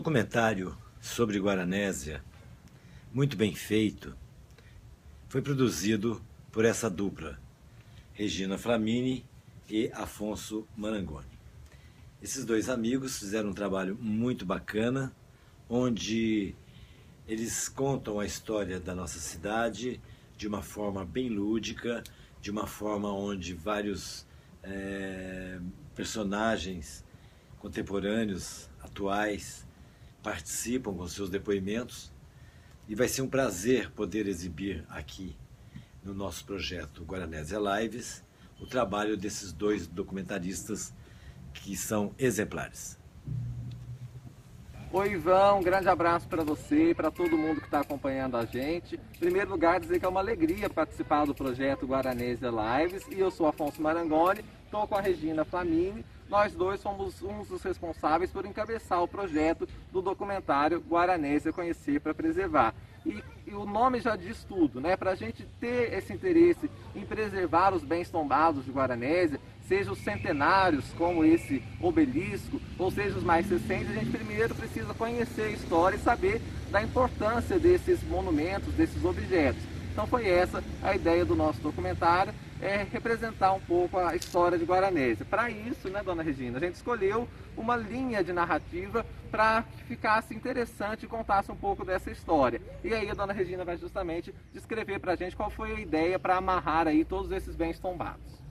documentário sobre Guaranésia, muito bem feito, foi produzido por essa dupla, Regina Flamini e Afonso Marangoni. Esses dois amigos fizeram um trabalho muito bacana, onde eles contam a história da nossa cidade de uma forma bem lúdica, de uma forma onde vários personagens contemporâneos, atuais, participam com seus depoimentos, e vai ser um prazer poder exibir aqui no nosso projeto Guaranésia Lives o trabalho desses dois documentaristas que são exemplares. Oi, Ivan, um grande abraço para você e para todo mundo que está acompanhando a gente. Em primeiro lugar, dizer que é uma alegria participar do projeto Guaranésia Lives, e eu sou Afonso Marangoni, estou com a Regina Flamini. Nós dois somos uns dos responsáveis por encabeçar o projeto do documentário Guaranésia Conhecer para Preservar. E o nome já diz tudo, né? Para a gente ter esse interesse em preservar os bens tombados de Guaranésia, seja os centenários, como esse obelisco, ou seja os mais recentes, a gente primeiro precisa conhecer a história e saber da importância desses monumentos, desses objetos. Então foi essa a ideia do nosso documentário, representar um pouco a história de Guaranésia. Para isso, né, dona Regina, a gente escolheu uma linha de narrativa para que ficasse interessante e contasse um pouco dessa história. E aí a dona Regina vai justamente descrever para a gente qual foi a ideia para amarrar aí todos esses bens tombados.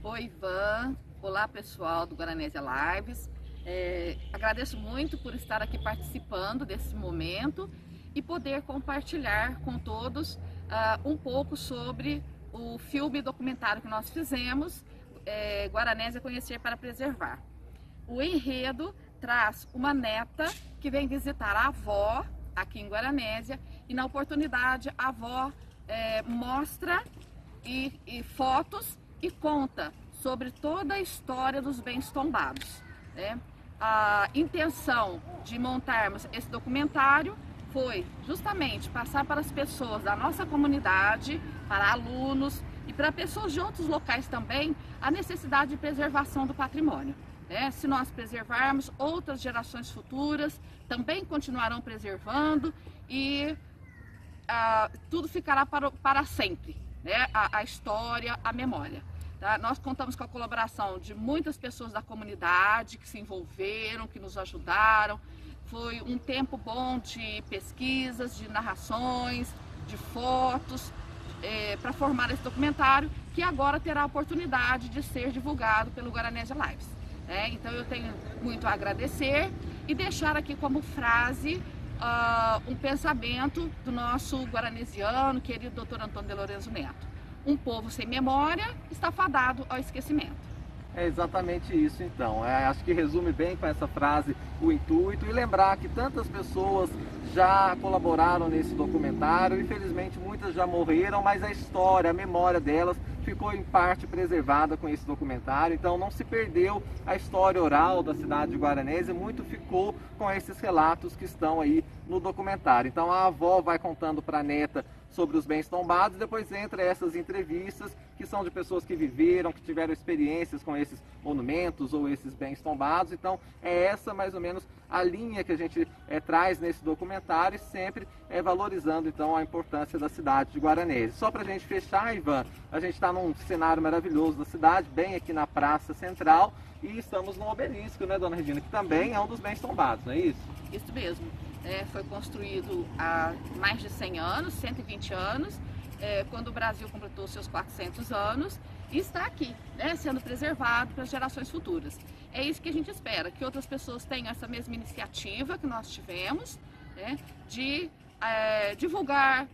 Oi, Ivan. Olá, pessoal do Guaranésia Lives. Agradeço muito por estar aqui participando desse momento e poder compartilhar com todos um pouco sobre o filme documentário que nós fizemos, Guaranésia Conhecer para Preservar. O enredo traz uma neta que vem visitar a avó aqui em Guaranésia, e na oportunidade a avó mostra fotos e conta sobre toda a história dos bens tombados, né? A intenção de montarmos esse documentário foi justamente passar para as pessoas da nossa comunidade, para alunos e para pessoas de outros locais também, a necessidade de preservação do patrimônio, né? Se nós preservarmos, outras gerações futuras também continuarão preservando e tudo ficará para sempre, né? A história, a memória. Tá? Nós contamos com a colaboração de muitas pessoas da comunidade que se envolveram, que nos ajudaram. Foi um tempo bom de pesquisas, de narrações, de fotos, para formar esse documentário, que agora terá a oportunidade de ser divulgado pelo Guaranésia Lives. Então eu tenho muito a agradecer e deixar aqui como frase um pensamento do nosso guaranesiano, querido Dr. Antônio de Lorenzo Neto. Um povo sem memória está fadado ao esquecimento. É exatamente isso, então. Acho que resume bem com essa frase o intuito, e lembrar que tantas pessoas já colaboraram nesse documentário. Infelizmente muitas já morreram, mas a história, a memória delas ficou em parte preservada com esse documentário. Então não se perdeu a história oral da cidade de Guaranésia, muito ficou com esses relatos que estão aí no documentário. Então a avó vai contando para a neta sobre os bens tombados, depois entra essas entrevistas que são de pessoas que viveram, que tiveram experiências com esses monumentos ou esses bens tombados. Então é essa mais ou menos a linha que a gente traz nesse documentário, sempre valorizando então a importância da cidade de Guaranésia. Só para a gente fechar, Ivan, a gente está num cenário maravilhoso da cidade, bem aqui na Praça Central, e estamos no obelisco, né, dona Regina, que também é um dos bens tombados, não é isso? Isso mesmo. Foi construído há mais de 100 anos, 120 anos, quando o Brasil completou seus 400 anos, e está aqui, né, sendo preservado para as gerações futuras. É isso que a gente espera, que outras pessoas tenham essa mesma iniciativa que nós tivemos, né, de divulgar,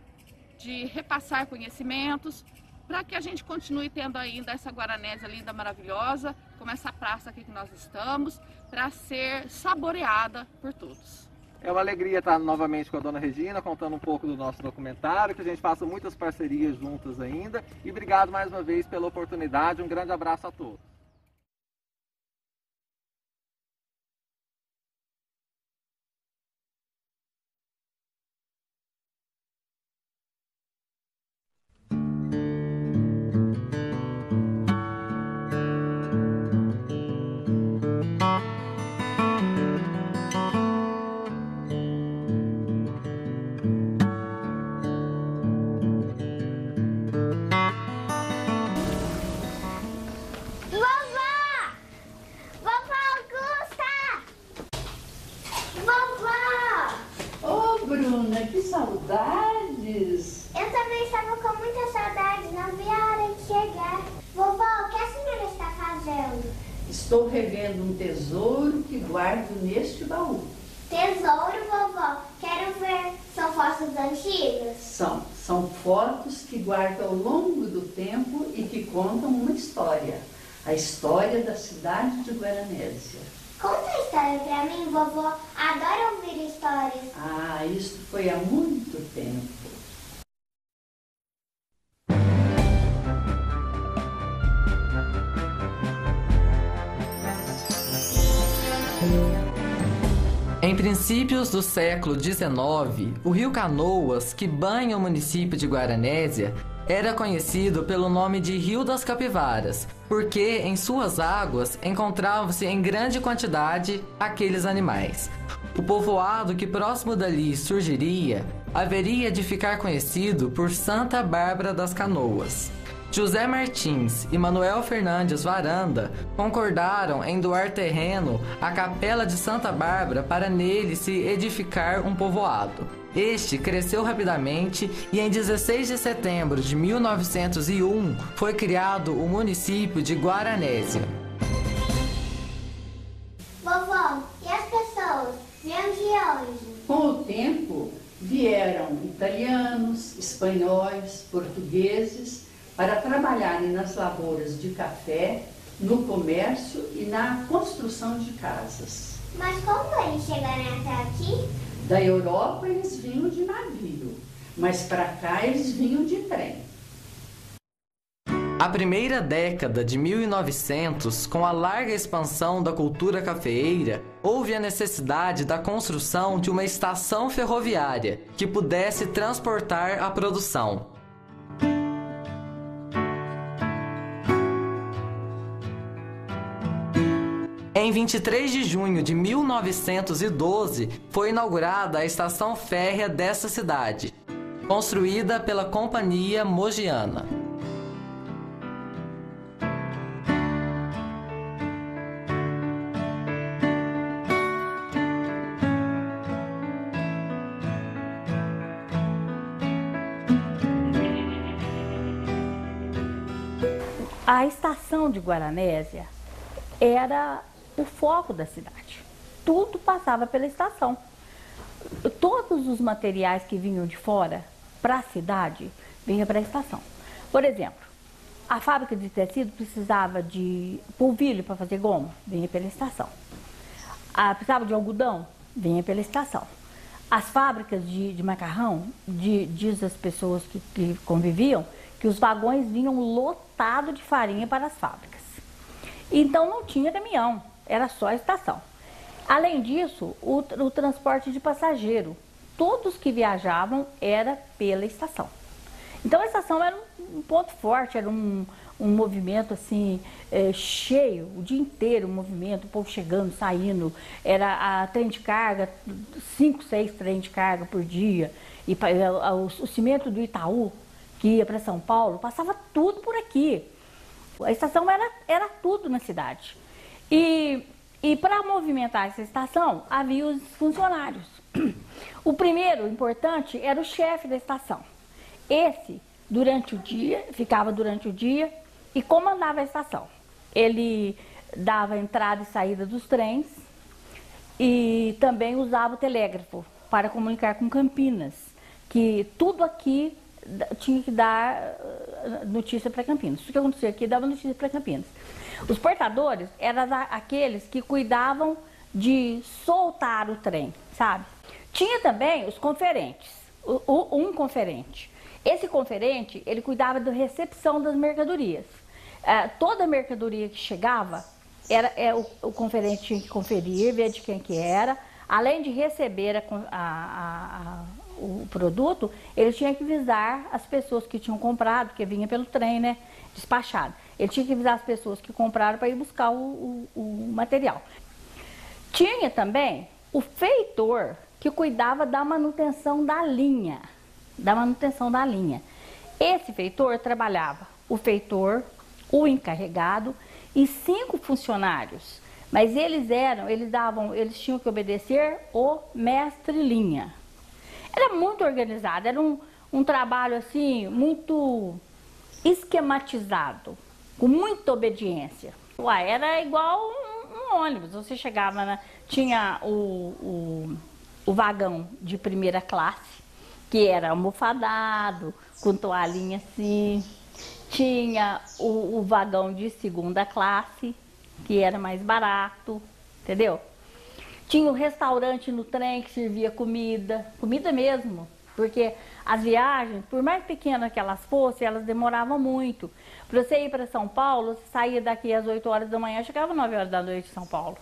de repassar conhecimentos, para que a gente continue tendo ainda essa Guaranésia linda, maravilhosa, como essa praça aqui que nós estamos, para ser saboreada por todos. É uma alegria estar novamente com a dona Regina, contando um pouco do nosso documentário, que a gente faça muitas parcerias juntas ainda. E obrigado mais uma vez pela oportunidade. Um grande abraço a todos. Regina, que saudades! Eu também estava com muita saudade, não vi a hora de chegar. Vovó, o que a senhora está fazendo? Estou revendo um tesouro que guardo neste baú. Tesouro, vovó? Quero ver. São fotos antigas? São fotos que guardo ao longo do tempo e que contam uma história. A história da cidade de Guaranésia. Conta a história pra mim, vovó. Adoro ouvir histórias. Ah, isso foi há muito tempo. Em princípios do século XIX, o rio Canoas, que banha o município de Guaranésia, era conhecido pelo nome de Rio das Capivaras, porque em suas águas encontravam-se em grande quantidade aqueles animais. O povoado que próximo dali surgiria haveria de ficar conhecido por Santa Bárbara das Canoas. José Martins e Manuel Fernandes Varanda concordaram em doar terreno à Capela de Santa Bárbara para nele se edificar um povoado. Este cresceu rapidamente e em 16 de setembro de 1901 foi criado o município de Guaranésia. Vovó, e as pessoas? Vieram de onde? Com o tempo, vieram italianos, espanhóis, portugueses para trabalharem nas lavouras de café, no comércio e na construção de casas. Mas como eles chegaram até aqui? Da Europa eles vinham de navio, mas para cá eles vinham de trem. A primeira década de 1900, com a larga expansão da cultura cafeeira, houve a necessidade da construção de uma estação ferroviária que pudesse transportar a produção. Em 23 de junho de 1912, foi inaugurada a estação férrea dessa cidade, construída pela Companhia Mogiana. A estação de Guaranésia era o foco da cidade. Tudo passava pela estação. Todos os materiais que vinham de fora para a cidade vinham para a estação. Por exemplo, a fábrica de tecido precisava de polvilho para fazer goma, vinha pela estação. Precisava de algodão, vinha pela estação. As fábricas de macarrão, diz as pessoas que conviviam, que os vagões vinham lotados de farinha para as fábricas. Então não tinha caminhão, era só a estação. Além disso, o transporte de passageiro, todos que viajavam era pela estação. Então a estação era um ponto forte, era um movimento assim, cheio, o dia inteiro um movimento, o povo chegando, saindo, era a trem de carga, 5, 6 trem de carga por dia, e o cimento do Itaú, que ia para São Paulo, passava tudo por aqui. A estação era tudo na cidade. E para movimentar essa estação, havia os funcionários. O primeiro importante era o chefe da estação. Esse, ficava durante o dia e comandava a estação. Ele dava entrada e saída dos trens e também usava o telégrafo para comunicar com Campinas, que tudo aqui tinha que dar notícia para Campinas. Tudo que acontecia aqui dava notícia para Campinas. Os portadores eram aqueles que cuidavam de soltar o trem, sabe? Tinha também os conferentes, um conferente. Esse conferente, ele cuidava da recepção das mercadorias. Toda mercadoria que chegava, o conferente tinha que conferir, ver de quem que era. Além de receber o produto, ele tinha que avisar as pessoas que tinham comprado, porque vinha pelo trem, né, despachado. Ele tinha que avisar as pessoas que compraram para ir buscar o material. Tinha também o feitor, que cuidava da manutenção da linha. Esse feitor trabalhava o feitor, o encarregado e 5 funcionários. Mas eles tinham que obedecer o mestre-linha. Era muito organizado, era um trabalho assim, muito esquematizado, com muita obediência. Uai, era igual um ônibus, você chegava, tinha o vagão de primeira classe, que era almofadado, com toalhinha assim. Tinha o vagão de segunda classe, que era mais barato, entendeu? Tinha o restaurante no trem que servia comida mesmo, porque as viagens, por mais pequenas que elas fossem, elas demoravam muito. Para você ir para São Paulo, você saía daqui às 8 horas da manhã, chegava às 9 horas da noite em São Paulo.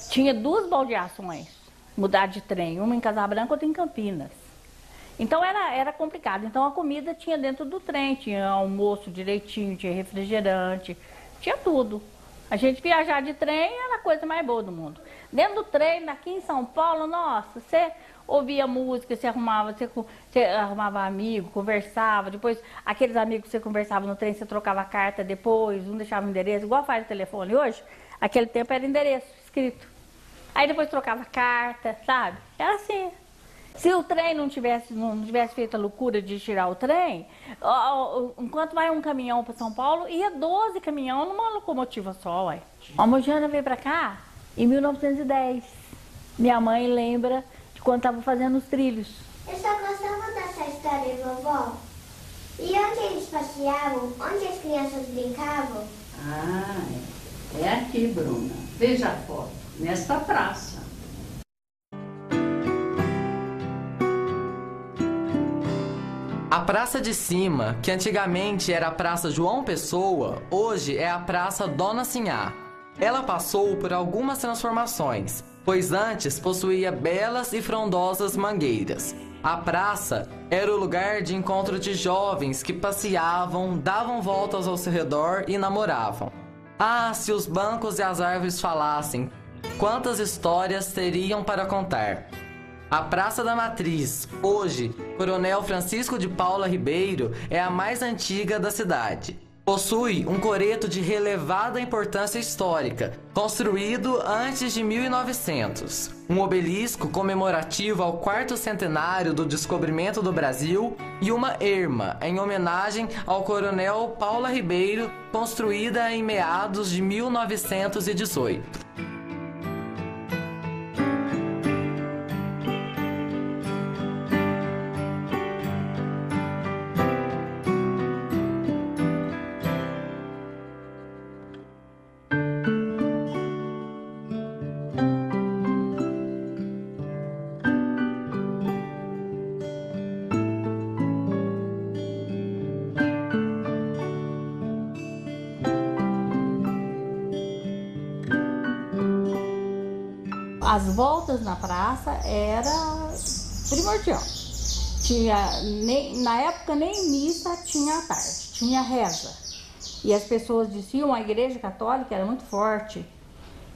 Tinha 2 baldeações, mudar de trem, uma em Casabranca, outra em Campinas. Então era complicado. Então a comida tinha dentro do trem, tinha almoço direitinho, tinha refrigerante, tinha tudo. A gente viajar de trem era a coisa mais boa do mundo. Dentro do trem, aqui em São Paulo, nossa, você ouvia música, você arrumava amigo, conversava, depois aqueles amigos que você conversava no trem, você trocava carta depois, um deixava o endereço, igual faz o telefone hoje, aquele tempo era endereço escrito. Aí depois trocava carta, sabe? Era assim. Se o trem não tivesse feito a loucura de tirar o trem, enquanto vai um caminhão para São Paulo, ia 12 caminhões numa locomotiva só, ué. A Mogiana veio para cá em 1910. Minha mãe lembra de quando estava fazendo os trilhos. Eu só gostava dessa história, vovó. E onde eles passeavam? Onde as crianças brincavam? Ah, é aqui, Bruna. Veja a foto, nesta praça. A Praça de Cima, que antigamente era a Praça João Pessoa, hoje é a Praça Dona Sinhá. Ela passou por algumas transformações, pois antes possuía belas e frondosas mangueiras. A praça era o lugar de encontro de jovens que passeavam, davam voltas ao seu redor e namoravam. Ah, se os bancos e as árvores falassem, quantas histórias teriam para contar! A Praça da Matriz, hoje, Coronel Francisco de Paula Ribeiro, é a mais antiga da cidade. Possui um coreto de relevada importância histórica, construído antes de 1900. Um obelisco comemorativo ao 4º centenário do descobrimento do Brasil e uma erma em homenagem ao Coronel Paula Ribeiro, construída em meados de 1918. As voltas na praça era primordial. Na época nem missa tinha à tarde, tinha reza. E as pessoas diziam, a igreja católica era muito forte.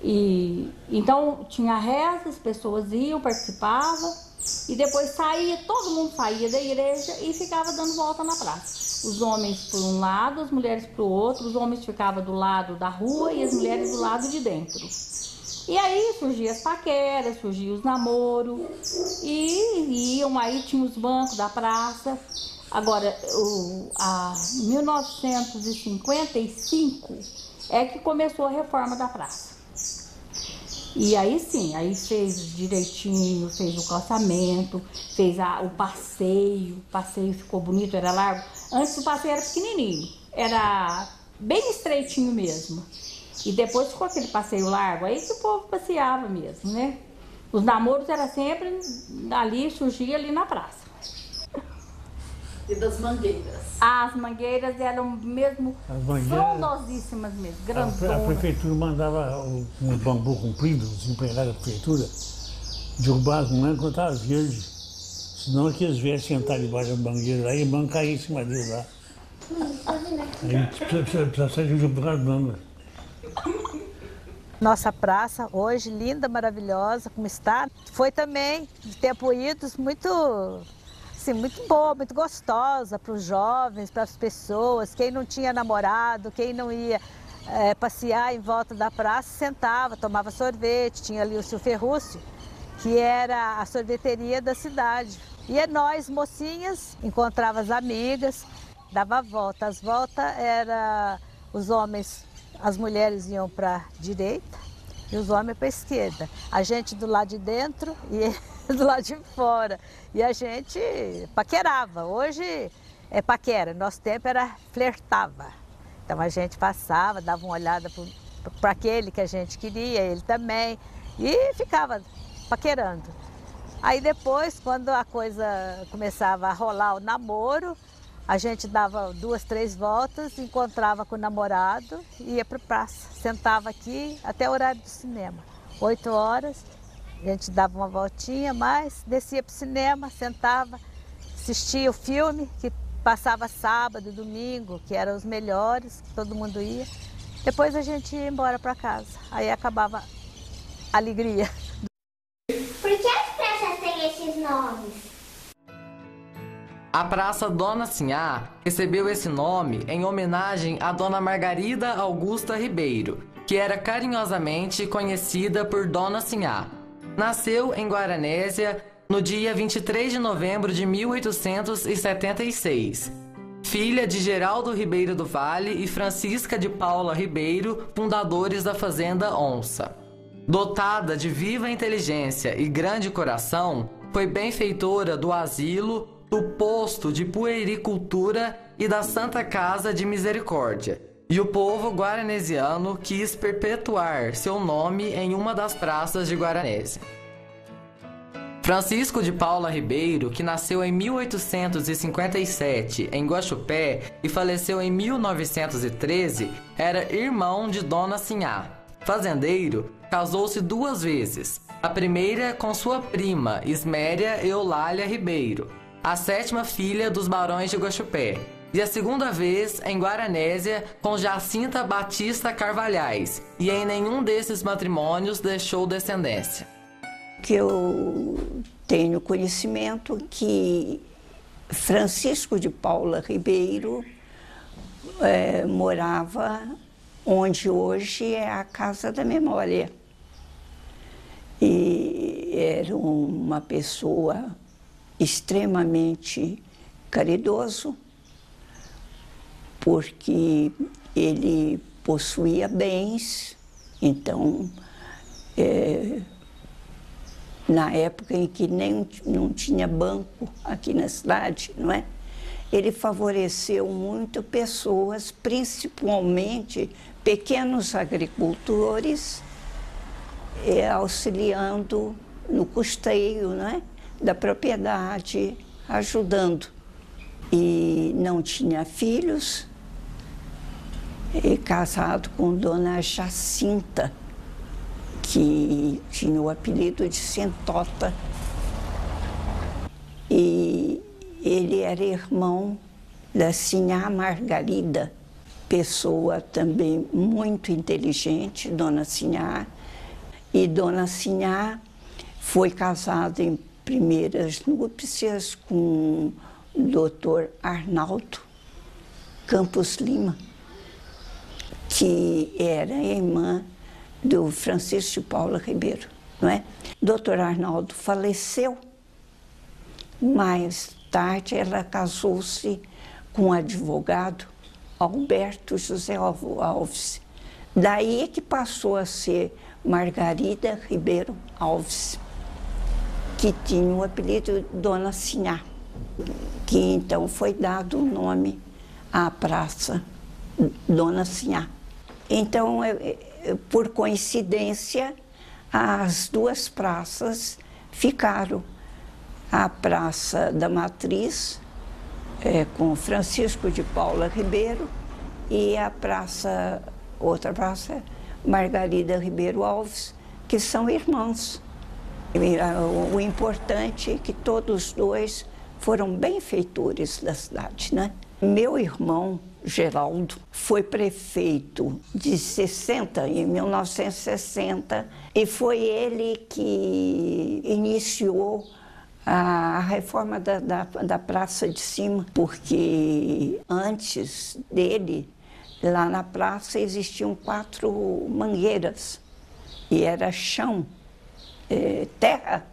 E então tinha reza, as pessoas iam, participavam, e depois todo mundo saía da igreja e ficava dando volta na praça. Os homens por um lado, as mulheres para o outro, os homens ficavam do lado da rua e as mulheres do lado de dentro. E aí surgiam as paqueras, surgiam os namoros, e iam aí, tinha os bancos da praça. Agora, em 1955 é que começou a reforma da praça. E aí sim, aí fez direitinho, fez o calçamento, fez o passeio ficou bonito, era largo. Antes o passeio era pequenininho, era bem estreitinho mesmo. E depois ficou aquele passeio largo, aí que o povo passeava mesmo, né? Os namoros era sempre ali, surgia ali na praça. E das mangueiras? As mangueiras eram mesmo frondosíssimas mesmo, grandonas. A prefeitura mandava um bambu comprido, os empregados da prefeitura, derrubar as mangueiras quando estava verde. Senão que eles viessem sentar debaixo da mangueira, aí a manga caía em cima deles lá. Aí precisa sair de derrubar as mangas. Nossa praça hoje, linda, maravilhosa, como está. Foi também, de tempo idos, muito boa, muito gostosa para os jovens, para as pessoas. Quem não tinha namorado, quem não ia passear em volta da praça, sentava, tomava sorvete. Tinha ali o seu Ferrúcio, que era a sorveteria da cidade. E nós, mocinhas, encontrava as amigas, dava a volta. As voltas era os homens, as mulheres iam para a direita e os homens para a esquerda. A gente do lado de dentro e do lado de fora. E a gente paquerava. Hoje é paquera, nosso tempo era flertava. Então a gente passava, dava uma olhada para aquele que a gente queria, ele também, e ficava paquerando. Aí depois, quando a coisa começava a rolar o namoro, a gente dava 2, 3 voltas, encontrava com o namorado e ia para a praça. Sentava aqui até o horário do cinema. 8 horas, a gente dava uma voltinha, mas descia para o cinema, sentava, assistia o filme, que passava sábado, domingo, que eram os melhores, que todo mundo ia. Depois a gente ia embora para casa. Aí acabava a alegria. Por que as praças têm esses nomes? A Praça Dona Sinhá recebeu esse nome em homenagem a Dona Margarida Augusta Ribeiro, que era carinhosamente conhecida por Dona Sinhá. Nasceu em Guaranésia no dia 23 de novembro de 1876. Filha de Geraldo Ribeiro do Vale e Francisca de Paula Ribeiro, fundadores da Fazenda Onça. Dotada de viva inteligência e grande coração, foi benfeitora do asilo, do posto de puericultura e da Santa Casa de Misericórdia. E o povo guaranesiano quis perpetuar seu nome em uma das praças de Guaranésia. Francisco de Paula Ribeiro, que nasceu em 1857 em Guaxupé e faleceu em 1913, era irmão de Dona Sinhá. Fazendeiro, casou-se 2 vezes. A primeira com sua prima, Isméria Eulália Ribeiro, a 7ª filha dos barões de Guaxupé. E a segunda vez em Guaranésia com Jacinta Batista Carvalhais, e em nenhum desses matrimônios deixou descendência. Que eu tenho conhecimento que Francisco de Paula Ribeiro morava onde hoje é a Casa da Memória. E era uma pessoa extremamente caridoso, porque ele possuía bens, então na época em que não tinha banco aqui na cidade, não é? Ele favoreceu muito pessoas, principalmente pequenos agricultores, auxiliando no custeio, não é? Da propriedade, ajudando. E não tinha filhos, e casado com Dona Jacinta, que tinha o apelido de Sentota. E ele era irmão da Sinhá Margarida, pessoa também muito inteligente, Dona Sinhá. E Dona Sinhá foi casada em primeiras núpcias com o Dr. Arnaldo Campos Lima, que era irmã do Francisco de Paula Ribeiro, não é? Dr. Arnaldo faleceu, mais tarde ela casou-se com o advogado Alberto José Alves. Daí é que passou a ser Margarida Ribeiro Alves, que tinha o apelido de Dona Sinhá, que então foi dado o nome à praça Dona Sinhá. Então, por coincidência, as 2 praças ficaram. A Praça da Matriz, com Francisco de Paula Ribeiro, e a outra praça, Margarida Ribeiro Alves, que são irmãos. O importante é que todos 2 foram benfeitores da cidade, né? Meu irmão, Geraldo, foi prefeito de 60, em 1960, e foi ele que iniciou a reforma da Praça de Cima, porque antes dele, lá na praça, existiam 4 mangueiras, e era chão, terra,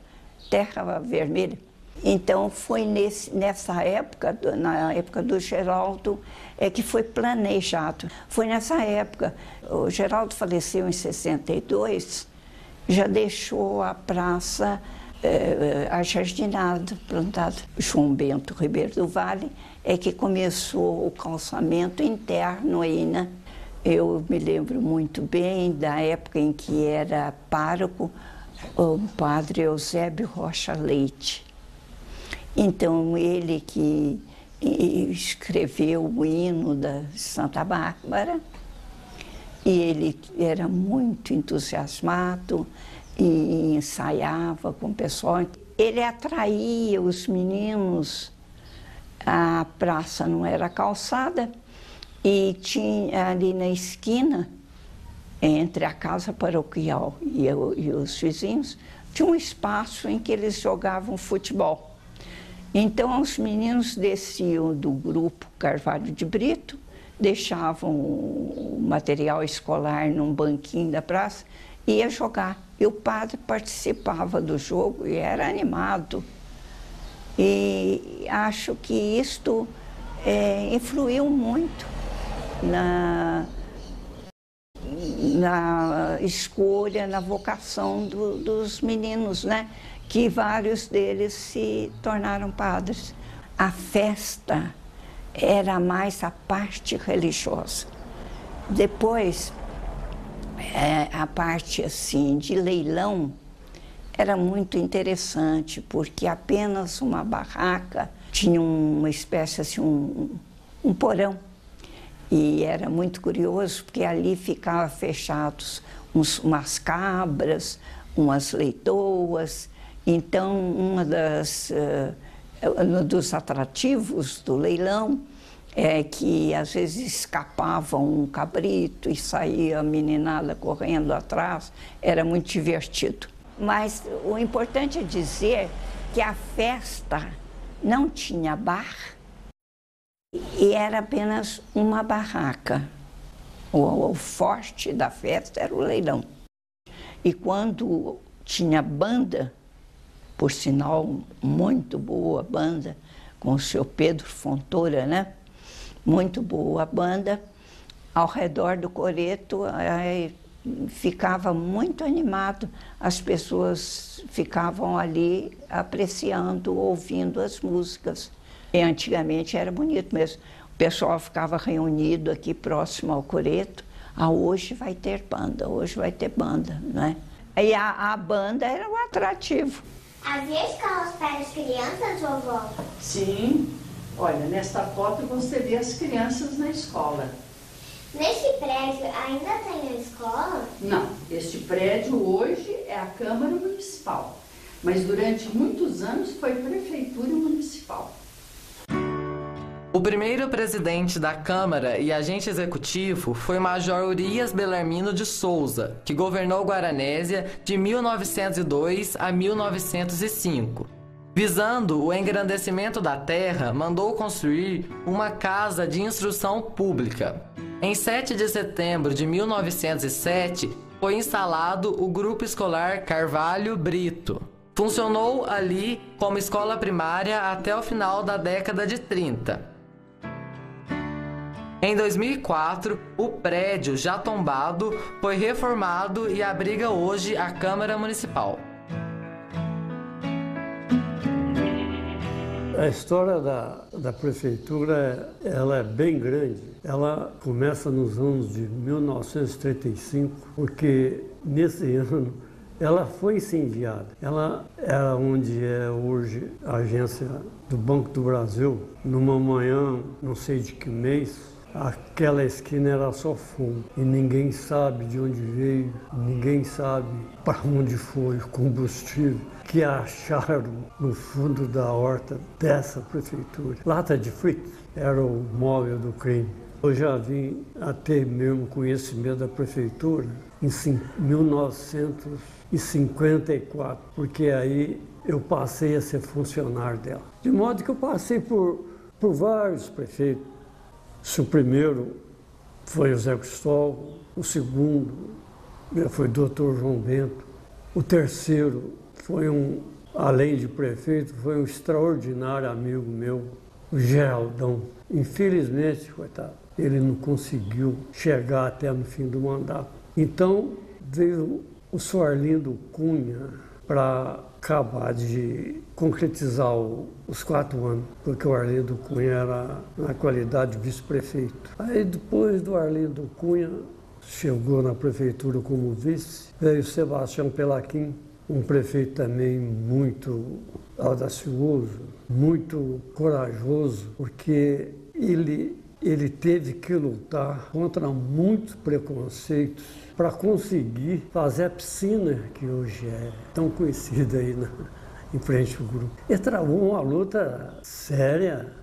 terra vermelha. Então foi nessa época, na época do Geraldo, que foi planejado. Foi nessa época, o Geraldo faleceu em 62, já deixou a praça ajardinada, plantada. João Bento Ribeiro do Vale é que começou o calçamento interno aí, né? Eu me lembro muito bem da época em que era pároco o padre Eusébio Rocha Leite. Então, ele que escreveu o hino da Santa Bárbara, e ele era muito entusiasmado e ensaiava com o pessoal. Ele atraía os meninos, a praça não era calçada, e tinha ali na esquina, entre a casa paroquial e os vizinhos, tinha um espaço em que eles jogavam futebol. Então, os meninos desciam do grupo Carvalho de Brito, deixavam o material escolar num banquinho da praça e ia jogar. E o padre participava do jogo e era animado. E acho que isto influiu muito na escolha, na vocação dos meninos, né? Que vários deles se tornaram padres. A festa era mais a parte religiosa. Depois, a parte assim de leilão era muito interessante, porque apenas uma barraca tinha uma espécie assim, um porão. E era muito curioso, porque ali ficavam fechados umas cabras, umas leitoas. Então, um dos atrativos do leilão é que às vezes escapava um cabrito e saía a meninada correndo atrás, era muito divertido. Mas o importante é dizer que a festa não tinha bar e era apenas uma barraca. O forte da festa era o leilão. E quando tinha banda, por sinal, muito boa banda, com o seu Pedro Fontoura, né? Muito boa banda. Ao redor do coreto ficava muito animado. As pessoas ficavam ali apreciando, ouvindo as músicas. E antigamente era bonito mesmo. O pessoal ficava reunido aqui próximo ao coreto. Hoje vai ter banda, hoje vai ter banda, né? E a banda era um atrativo. Havia escolas para as crianças, vovó? Sim. Olha, nesta foto você vê as crianças na escola. Nesse prédio ainda tem a escola? Não, este prédio hoje é a Câmara Municipal, mas durante muitos anos foi Prefeitura Municipal. O primeiro presidente da Câmara e agente executivo foi Major Urias Belarmino de Souza, que governou Guaranésia de 1902 a 1905. Visando o engrandecimento da terra, mandou construir uma casa de instrução pública. Em 7 de setembro de 1907, foi instalado o Grupo Escolar Carvalho Brito. Funcionou ali como escola primária até o final da década de 30. Em 2004, o prédio, já tombado, foi reformado e abriga hoje a Câmara Municipal. A história da prefeitura ela é bem grande. Ela começa nos anos de 1935, porque nesse ano ela foi incendiada. Ela era onde é hoje a agência do Banco do Brasil. Numa manhã, não sei de que mês, aquela esquina era só fumo e ninguém sabe de onde veio, ninguém sabe para onde foi o combustível que acharam no fundo da horta dessa prefeitura. Lata de fritos era o móvel do crime. Eu já vim a ter mesmo conhecimento da prefeitura em 1954, porque aí eu passei a ser funcionário dela. De modo que eu passei por vários prefeitos. O primeiro foi o Zé Cristóvão, o segundo foi o Dr. João Bento, o terceiro foi um além de prefeito, foi um extraordinário amigo meu, o Geraldão. Infelizmente, coitado, ele não conseguiu chegar até no fim do mandato. Então, veio o senhor Arlindo Cunha para acabar de concretizar os 4 anos, porque o Arlindo Cunha era na qualidade de vice-prefeito. Aí, depois do Arlindo Cunha, chegou na prefeitura como vice, veio o Sebastião Pelaquim, um prefeito também muito audacioso, muito corajoso, porque ele teve que lutar contra muitos preconceitos para conseguir fazer a piscina que hoje é tão conhecida aí em frente ao grupo. Ele travou uma luta séria.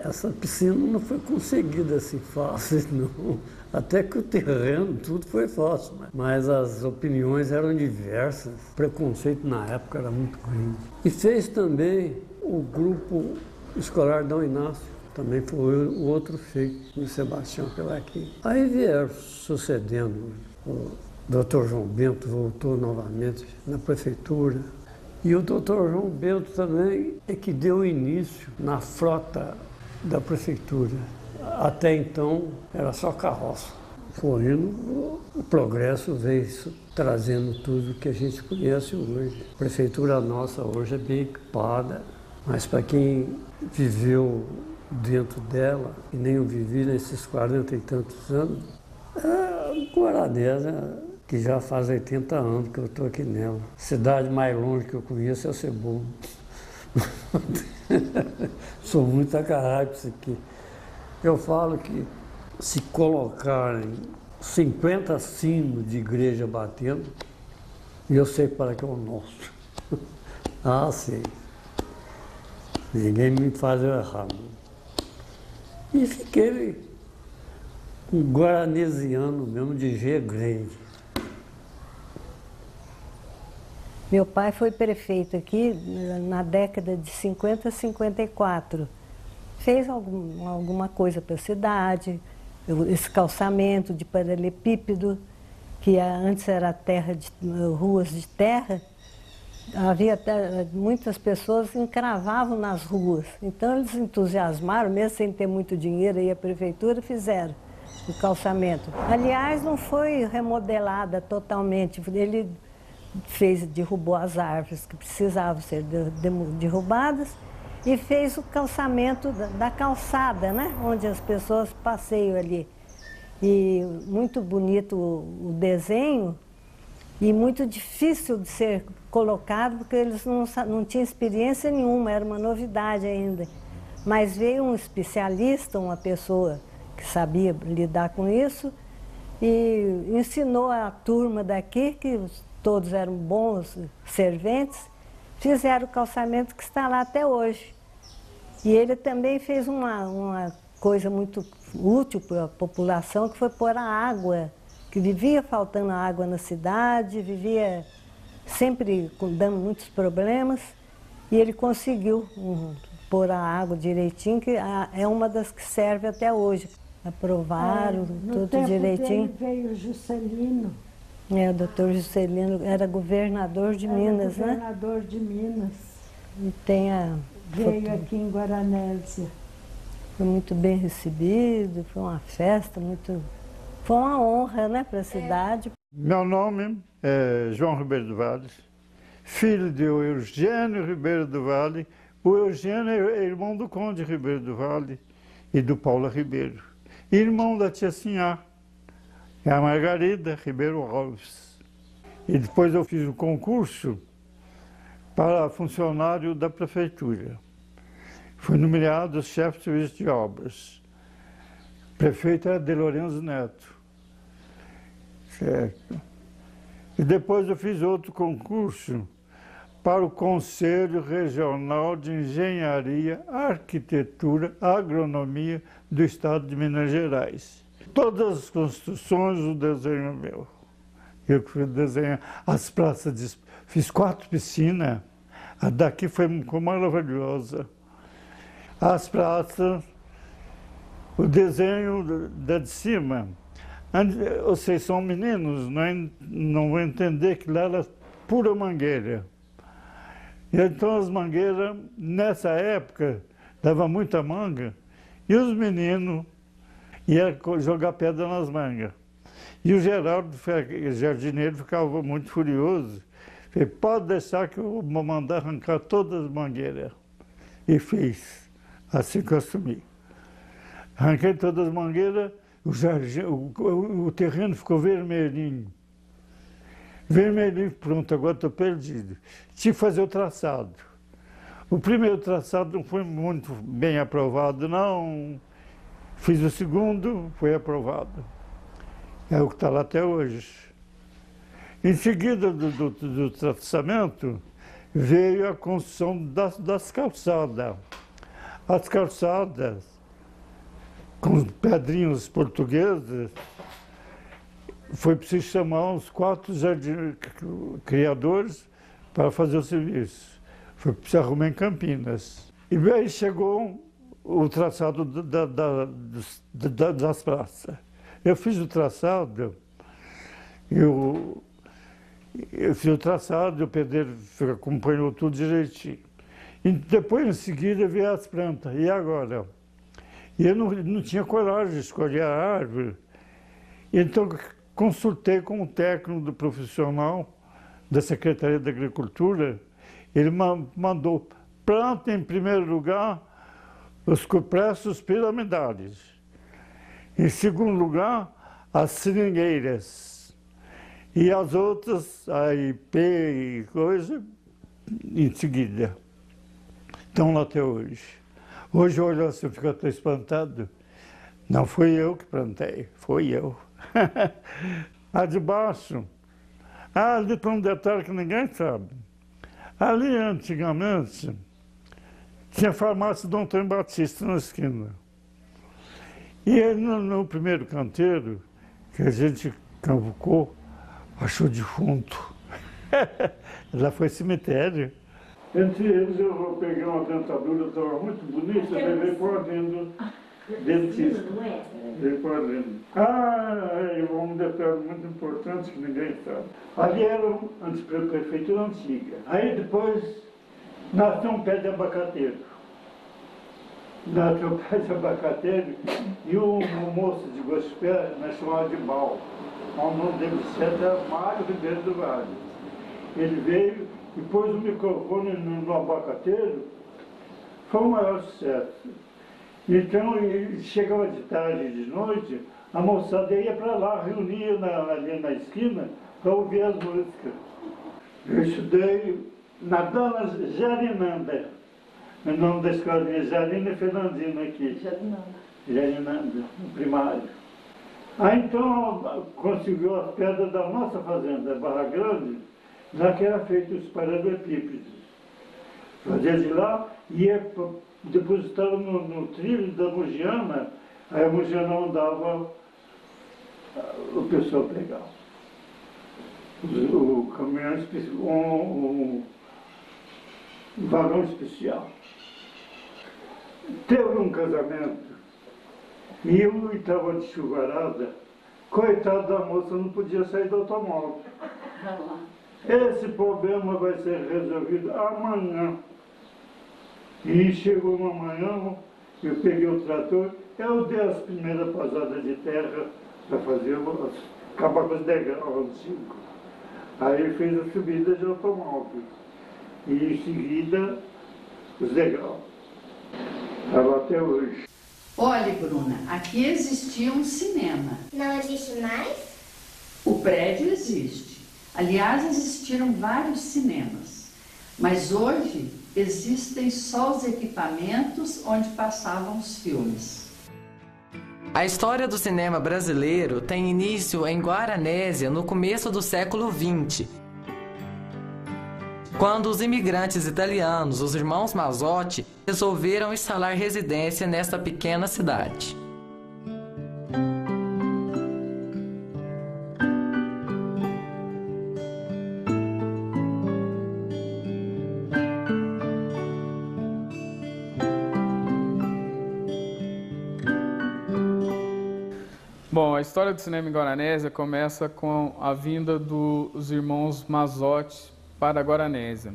Essa piscina não foi conseguida assim fácil, não. Até que o terreno, tudo foi fácil, mas as opiniões eram diversas. O preconceito na época era muito grande. E fez também o grupo escolar Dom Inácio, também foi o outro feito do Sebastião Pelaquim. Aí vieram sucedendo. O Dr. João Bento voltou novamente na prefeitura. E o Dr. João Bento também é que deu início na frota da prefeitura. Até então era só carroça. Foi indo, o progresso veio trazendo tudo que a gente conhece hoje. A prefeitura nossa hoje é bem equipada, mas para quem viveu dentro dela, e nem eu vivi nesses 40 e tantos anos, Guaranésia, que já faz 80 anos que eu estou aqui nela. A cidade mais longe que eu conheço é o Cebola. Sou muito agarrado com isso aqui. Eu falo que se colocarem 50 sinos de igreja batendo, eu sei para que é o nosso. Ah, sei. Ninguém me faz eu errado. E fiquei um guaranesiano mesmo de G grande. Meu pai foi prefeito aqui na década de 50 a 54. Fez alguma coisa para a cidade, esse calçamento de paralelepípedo, que antes era ruas de terra. Havia muitas pessoas que encravavam nas ruas. Então eles entusiasmaram, mesmo sem ter muito dinheiro, aí a prefeitura fizeram o calçamento. Aliás, não foi remodelada totalmente, ele derrubou as árvores que precisavam ser derrubadas e fez o calçamento da calçada, né? Onde as pessoas passeiam ali. E muito bonito o desenho e muito difícil de ser colocado, porque eles não tinham experiência nenhuma, era uma novidade ainda. Mas veio um especialista, uma pessoa que sabia lidar com isso, e ensinou a turma daqui, que todos eram bons serventes, fizeram o calçamento que está lá até hoje. E ele também fez uma coisa muito útil para a população, que foi pôr a água, que vivia faltando água na cidade, vivia sempre dando muitos problemas, e ele conseguiu pôr a água direitinho, que é uma das que serve até hoje. Aprovaram tudo direitinho. Veio o Juscelino. O doutor Juscelino era governador de Minas, né? Governador de Minas. E tem veio aqui em Guaranésia. Foi muito bem recebido, foi uma festa muito... Foi uma honra, né, para a cidade. Meu nome é João Ribeiro do Vale, filho de Eugênio Ribeiro do Vale. O Eugênio é irmão do Conde Ribeiro do Vale e do Paulo Ribeiro. Irmão da tia Sinhá, é a Margarida Ribeiro Alves. E depois eu fiz o concurso para funcionário da prefeitura. Fui nomeado chefe de serviço de obras. O prefeito era de Lourenço Neto. Certo. E depois eu fiz outro concurso para o Conselho Regional de Engenharia, Arquitetura, Agronomia do Estado de Minas Gerais. Todas as construções, o desenho é meu. Eu que desenho as praças, fiz 4 piscinas, a daqui ficou maravilhosa. As praças, o desenho da de cima, vocês são meninos, não vão entender que lá era pura mangueira. Então as mangueiras, nessa época, dava muita manga, e os meninos iam jogar pedra nas mangas. E o Geraldo, o jardineiro, ficava muito furioso. Falei, pode deixar que eu vou mandar arrancar todas as mangueiras. E fez, assim que eu assumi. Arranquei todas as mangueiras, o terreno ficou vermelhinho. Vermelhinho, pronto, agora estou perdido. Tinha que fazer o traçado. O primeiro traçado não foi muito bem aprovado, não. Fiz o segundo, foi aprovado. É o que está lá até hoje. Em seguida do traçamento, veio a construção das calçadas. As calçadas, com pedrinhos portugueses, foi preciso chamar uns 4 criadores para fazer o serviço. Foi preciso arrumar em Campinas. E aí chegou o traçado das praças. Eu fiz o traçado, eu fiz o traçado, o pedreiro acompanhou tudo direitinho. E depois, em seguida, veio as plantas. E agora? E eu não tinha coragem de escolher a árvore. Então, consultei com o técnico do profissional da Secretaria da Agricultura. Ele mandou planta, em primeiro lugar, os cupressos piramidares. Em segundo lugar, as seringueiras. E as outras, a IP e coisa, em seguida. Estão lá até hoje. Hoje, olha, eu fico até espantado. Não fui eu que plantei, foi eu. A de baixo, ali tem um detalhe que ninguém sabe. Ali, antigamente, tinha a farmácia do Antônio Batista na esquina. E ele, no primeiro canteiro, que a gente cavucou, achou defunto. Lá foi cemitério. Entre eles, eu peguei uma dentadura, estava muito bonita, levei para dentro do dentista. Levei para dentro. Um detalhe muito importante que ninguém sabe. Ali era a prefeitura antiga. Aí depois, nasceu um pé de abacateiro. Nasceu um pé de abacateiro e um moço de gospel, nós chamávamos de Bal. O nome dele era Mário Ribeiro do Vale. Ele veio e pôs o microfone no abacateiro, foi o maior sucesso. Então, ele chegava de tarde e de noite, a moçada ia para lá, reunia ali na esquina para ouvir as músicas. Eu estudei na Dona Jarinanda, o nome da escolinha Jarina Fernandina aqui. Jarinanda, no primário. Aí então conseguiu as pedras da nossa fazenda, Barra Grande, lá que era feito os paralelepípedos. Fazia de lá, ia depositava no trilho da Mugiana, aí a Mugiana mandava o pessoal pegar. O caminhão um vagão especial. Teve um casamento e eu estava de chuvarada, coitada da moça, não podia sair do automóvel. Esse problema vai ser resolvido amanhã. E chegou uma manhã, eu peguei o trator, eu dei as primeiras pasadas de terra para fazer, acabar com os degraus antigos. Aí ele fez a subida de automóvel. E em seguida, os degraus. Estava até hoje. Olha, Bruna, aqui existia um cinema. Não existe mais? O prédio existe. Aliás, existiram vários cinemas. Mas hoje existem só os equipamentos onde passavam os filmes. A história do cinema brasileiro tem início em Guaranésia no começo do século XX, quando os imigrantes italianos, os irmãos Mazzotti, resolveram instalar residência nesta pequena cidade. Bom, a história do cinema em Guaranésia começa com a vinda dos irmãos Mazzotti para Guaranésia.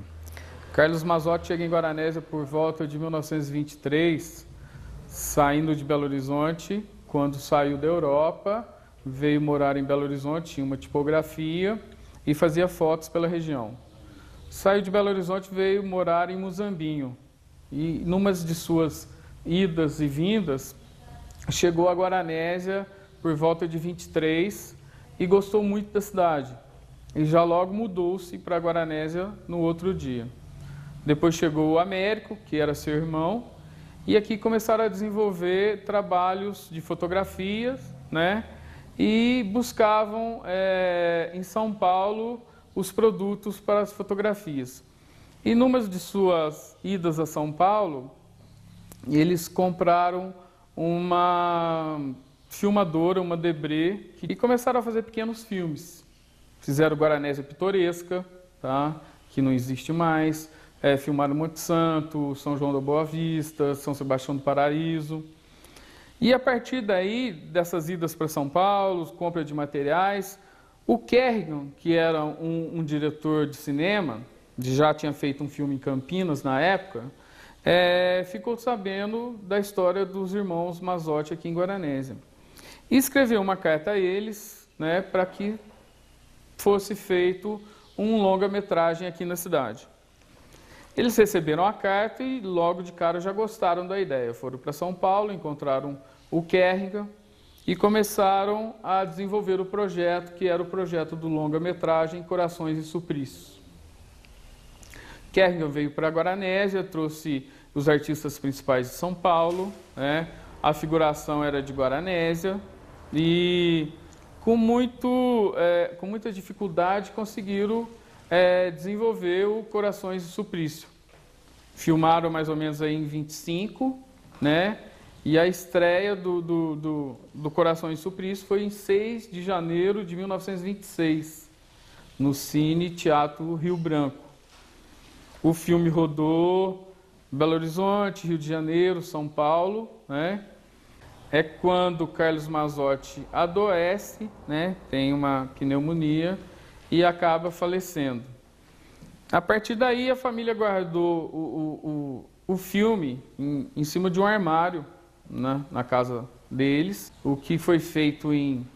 Carlos Mazzotti chega em Guaranésia por volta de 1923, saindo de Belo Horizonte. Quando saiu da Europa, veio morar em Belo Horizonte, tinha uma tipografia e fazia fotos pela região. Saiu de Belo Horizonte, veio morar em Muzambinho. E numa de suas idas e vindas, chegou a Guaranésia por volta de 23 e gostou muito da cidade. E já logo mudou-se para Guaranésia no outro dia. Depois chegou o Américo, que era seu irmão, e aqui começaram a desenvolver trabalhos de fotografias, né? E buscavam em São Paulo os produtos para as fotografias. E numa de suas idas a São Paulo, eles compraram uma filmadora, uma Debré, e começaram a fazer pequenos filmes. Fizeram Guaranésia Pitoresca, tá? Que não existe mais. Filmaram Monte Santo, São João da Boa Vista, São Sebastião do Paraíso. E a partir daí, dessas idas para São Paulo, compra de materiais, o Kerrigan, que era um diretor de cinema, já tinha feito um filme em Campinas na época, ficou sabendo da história dos irmãos Mazzotti aqui em Guaranésia. E escreveu uma carta a eles, né, para que fosse feito um longa-metragem aqui na cidade. Eles receberam a carta e logo de cara já gostaram da ideia. Foram para São Paulo, encontraram o Kerrigan e começaram a desenvolver o projeto, que era o projeto do longa-metragem Corações e Suplícios. Kerrigan veio para Guaranésia, trouxe os artistas principais de São Paulo, né? A figuração era de Guaranésia e com muita dificuldade conseguiram desenvolver o Corações e Suplício. Filmaram mais ou menos aí em 25, né? E a estreia do Corações e Suplício foi em 6 de janeiro de 1926, no Cine Teatro Rio Branco. O filme rodou Belo Horizonte, Rio de Janeiro, São Paulo, né? É quando Carlos Mazzotti adoece, né? Tem uma pneumonia e acaba falecendo. A partir daí, a família guardou o filme em cima de um armário, né, na casa deles. O que foi feito em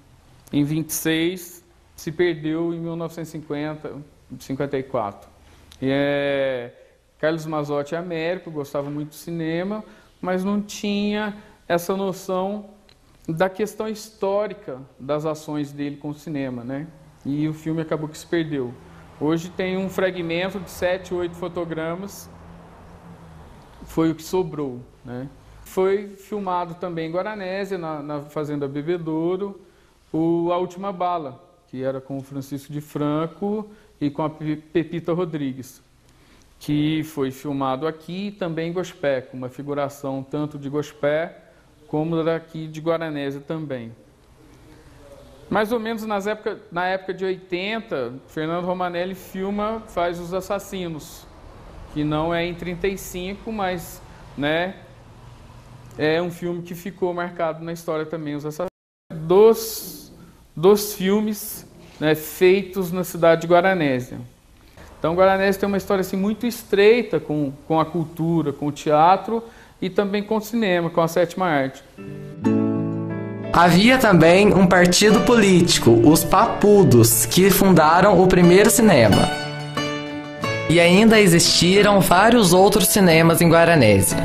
26 se perdeu em 1954. Carlos Mazzotti é Américo, gostava muito de cinema, mas não tinha essa noção da questão histórica das ações dele com o cinema, né? E o filme acabou que se perdeu. Hoje tem um fragmento de 7, 8 fotogramas, foi o que sobrou, né? Foi filmado também em Guaranésia, na Fazenda Bebedouro, A Última Bala, que era com o Francisco de Franco e com a Pepita Rodrigues, que foi filmado aqui e também em Gospé, com uma figuração tanto de Gospé como daqui de Guaranésia também. Mais ou menos na época de 80, Fernando Romanelli faz Os Assassinos, que não é em 35, mas, né, é um filme que ficou marcado na história também, Os Assassinos. Dos filmes, né, feitos na cidade de Guaranésia. Então, Guaranésia tem uma história assim, muito estreita com a cultura, com o teatro e também com o cinema, com a sétima arte. Havia também um partido político, os Papudos, que fundaram o primeiro cinema. E ainda existiram vários outros cinemas em Guaranésia.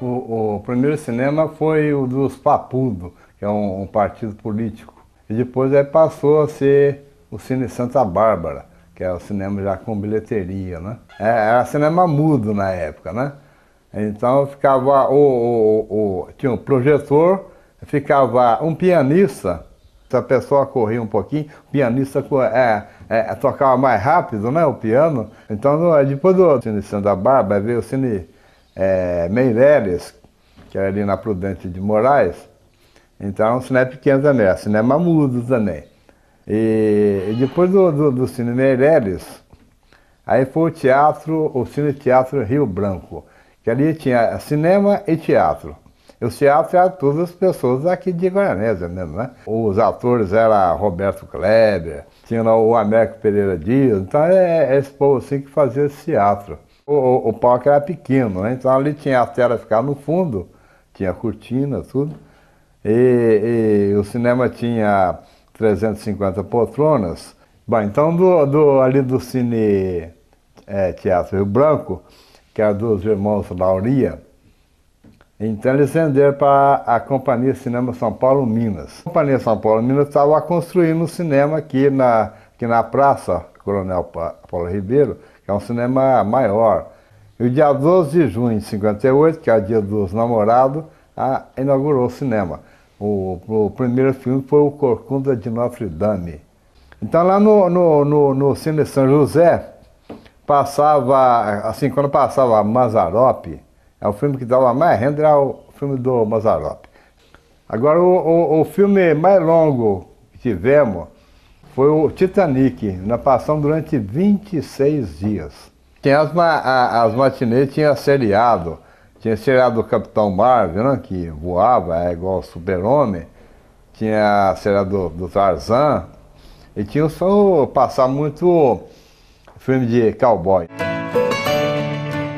O primeiro cinema foi o dos Papudos, que é um partido político. E depois passou a ser o Cine Santa Bárbara, que é o cinema já com bilheteria, né? Era cinema mudo na época, né? Então ficava tinha um projetor, ficava um pianista Se a pessoa corria um pouquinho, o pianista tocava mais rápido, né, o piano. Então, depois do Cine Santa Bárbara, veio o Cine Meireles, que era ali na Prudente de Moraes. Então, era um cinema pequeno também, era cinema mudo também. E depois do Cine Meireles, aí foi o Cine Teatro Rio Branco, que ali tinha cinema e teatro. E o teatro era todas as pessoas aqui de Guaranésia mesmo, né? Os atores eram Roberto Kleber, tinha lá o Américo Pereira Dias, então é esse povo assim que fazia esse teatro. O palco era pequeno, né? Então ali tinha a tela ficar no fundo, tinha cortina, tudo. E o cinema tinha 350 poltronas. Bom, então ali do Cine Teatro Rio Branco, que era dos irmãos Lauria, então eles venderam para a Companhia Cinema São Paulo Minas. A Companhia São Paulo Minas estava construindo um cinema aqui na Praça Coronel Paulo Ribeiro, que é um cinema maior. E o dia 12 de junho de 58, que é o dia dos namorados, inaugurou o cinema. O primeiro filme foi o Corcunda de Notre Dame. Então lá no Cine São José, passava, assim, quando passava Mazzaropi, é o filme que dava mais renda, era o filme do Mazzaropi. Agora, o filme mais longo que tivemos foi o Titanic. Nós passamos durante 26 dias. Tinha as matinês, tinha seriado. Tinha seriado do Capitão Marvel, né, que voava, igual o Super-Homem. Tinha seriado do Tarzan. E tinha só passar muito filme de cowboy.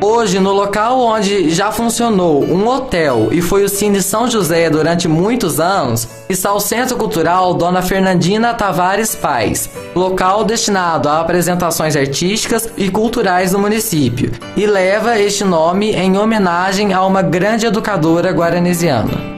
Hoje, no local onde já funcionou um hotel e foi o Cine São José durante muitos anos, está o Centro Cultural Dona Fernandina Tavares Paz, local destinado a apresentações artísticas e culturais do município, e leva este nome em homenagem a uma grande educadora guaranesiana.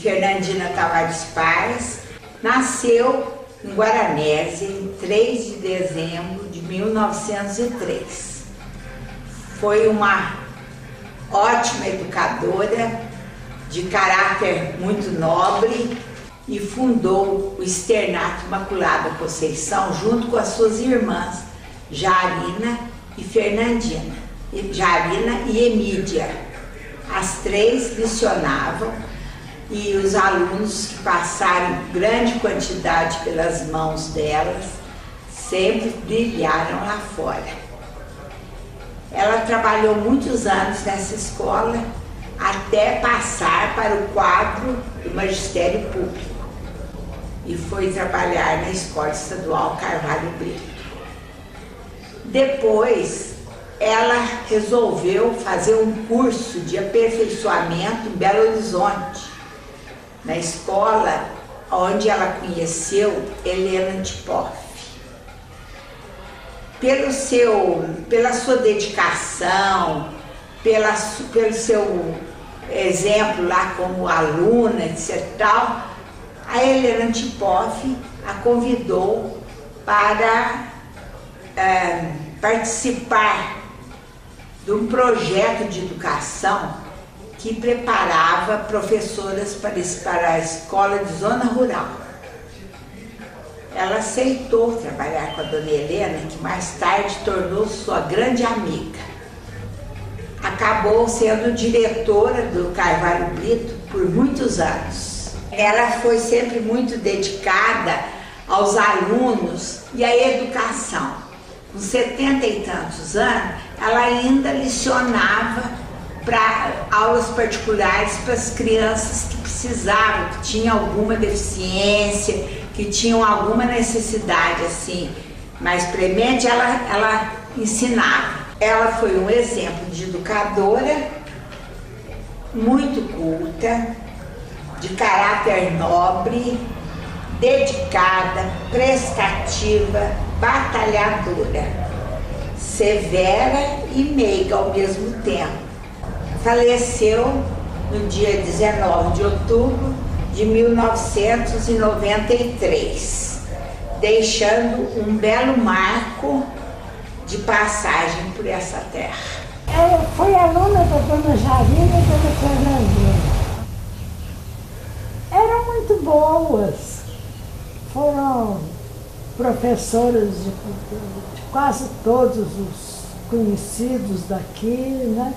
Fernandina Tavares Paz nasceu em Guaranésia em 3 de dezembro de 1903. Foi uma ótima educadora, de caráter muito nobre, e fundou o Externato Imaculada Conceição junto com as suas irmãs Jarina e Fernandina, Jarina e Emídia. As três lecionavam e os alunos que passaram grande quantidade pelas mãos delas sempre brilharam lá fora. Ela trabalhou muitos anos nessa escola até passar para o quadro do Magistério Público e foi trabalhar na Escola Estadual Carvalho Brito. Depois, ela resolveu fazer um curso de aperfeiçoamento em Belo Horizonte, na escola onde ela conheceu Helena Antipoff. Pela sua dedicação, pelo seu exemplo lá como aluna, etc. A Helena Antipoff a convidou para participar de um projeto de educação que preparava professoras para a escola de zona rural. Ela aceitou trabalhar com a dona Helena, que mais tarde tornou-se sua grande amiga. Acabou sendo diretora do Carvalho Brito por muitos anos. Ela foi sempre muito dedicada aos alunos e à educação. Com 70 e tantos anos, ela ainda lecionava para aulas particulares para as crianças que precisavam, que tinham alguma deficiência, que tinham alguma necessidade assim mais premente, ela ensinava. Ela foi um exemplo de educadora, muito culta, de caráter nobre, dedicada, prestativa, batalhadora, severa e meiga ao mesmo tempo. Faleceu no dia 19 de outubro de 1993, deixando um belo marco de passagem por essa terra. Eu fui aluna da dona Jarina e da dona Fernandina. Eram muito boas. Foram professoras de quase todos os conhecidos daqui, né?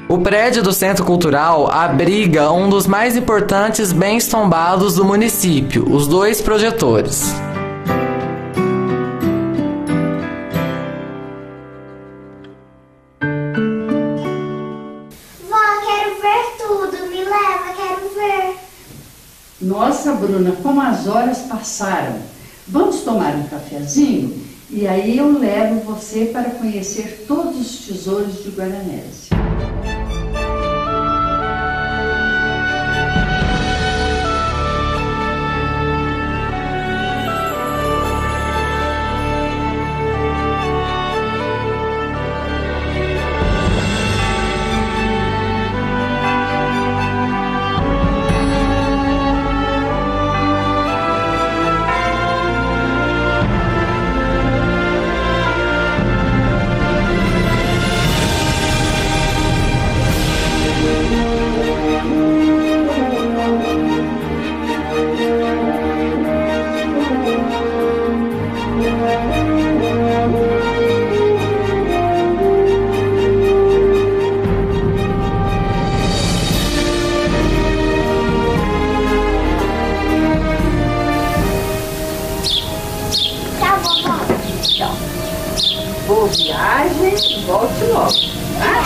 O prédio do Centro Cultural abriga um dos mais importantes bens tombados do município, os 2 projetores. Nossa, Bruna, como as horas passaram. Vamos tomar um cafezinho? E aí eu levo você para conhecer todos os tesouros de Guaranésia. Boa viagem e volte logo, tá?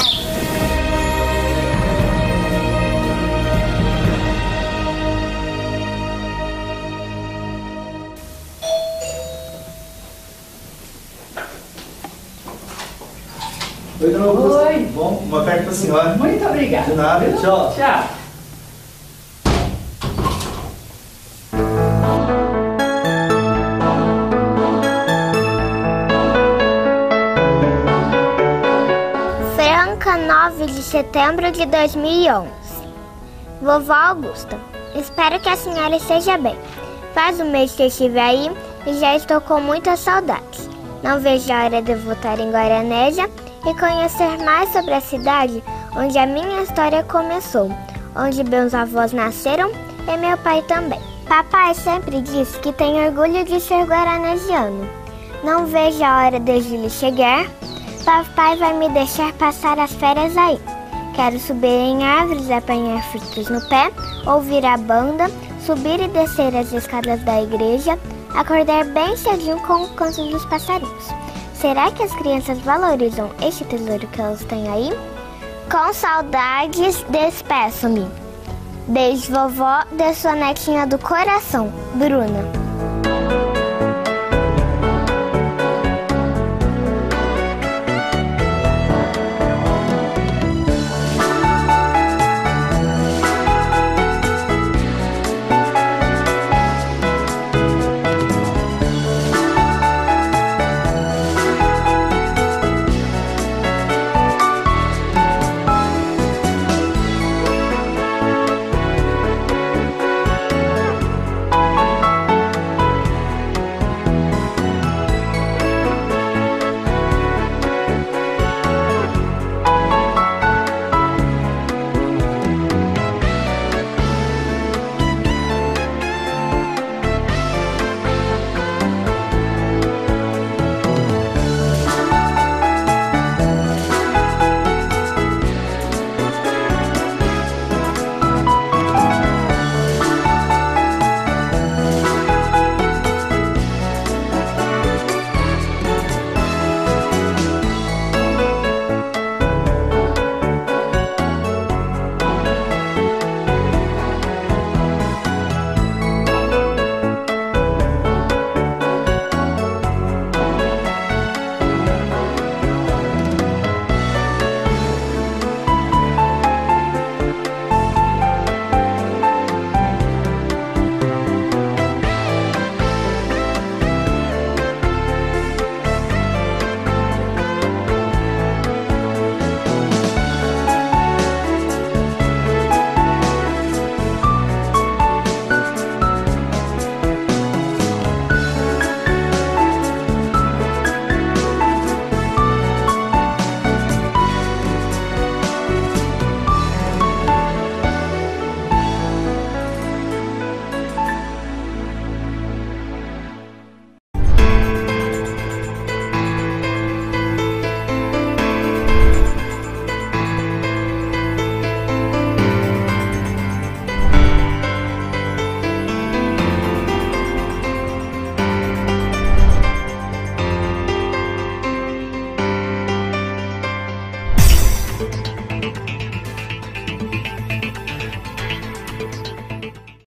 Oi, dona Augusta. Oi. Bom, boa tarde para a senhora. Muito obrigada. De nada, tchau. Tchau. Franca, 9 de setembro de 2011. Vovó Augusta, espero que a senhora esteja bem. Faz um mês que eu estive aí e já estou com muitas saudades. Não vejo a hora de voltar em Guaranésia e conhecer mais sobre a cidade onde a minha história começou, onde meus avós nasceram e meu pai também. Papai sempre disse que tem orgulho de ser guaranesiano. Não vejo a hora de ele chegar. Papai vai me deixar passar as férias aí. Quero subir em árvores, apanhar frutos no pé, ouvir a banda, subir e descer as escadas da igreja, acordar bem cedinho com o canto dos passarinhos. Será que as crianças valorizam este tesouro que elas têm aí? Com saudades, despeço-me. Beijo, vovó, de sua netinha do coração, Bruna. Música